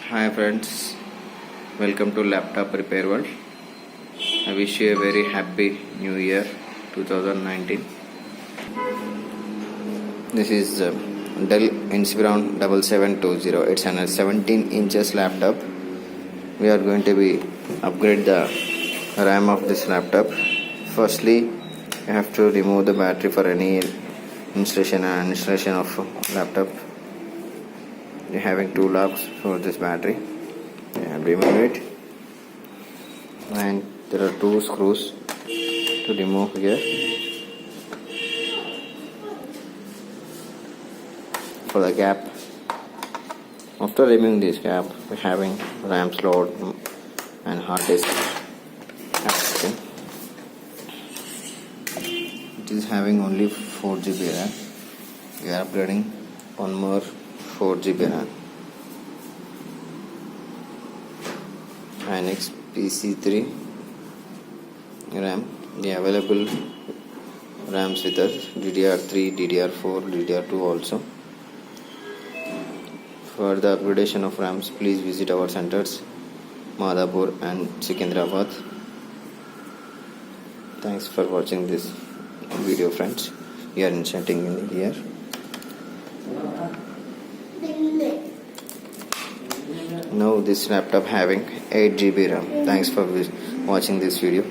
Hi friends, welcome to Laptop Repair World. I wish you a very happy new year 2019. This is Dell Inspiron 7720. It's an 17 inches laptop. We are going to be upgrade the RAM of this laptop. Firstly, you have to remove the battery for any installation and installation of laptop. You're having two locks for this battery. Remove it, and there are two screws to remove here for the gap. After removing this gap, we're having RAM slot and hard disk. It is having only 4 GB RAM. We are upgrading one more 4 GB RAM. Next PC3 RAM. The available RAMs with us DDR3, DDR4, DDR2 also. For the upgradation of RAMs, please visit our centers Madhapur and Secunderabad. Thanks for watching this video, friends. We are inserting in here. Now this laptop having 8 GB RAM. Thanks for watching this video.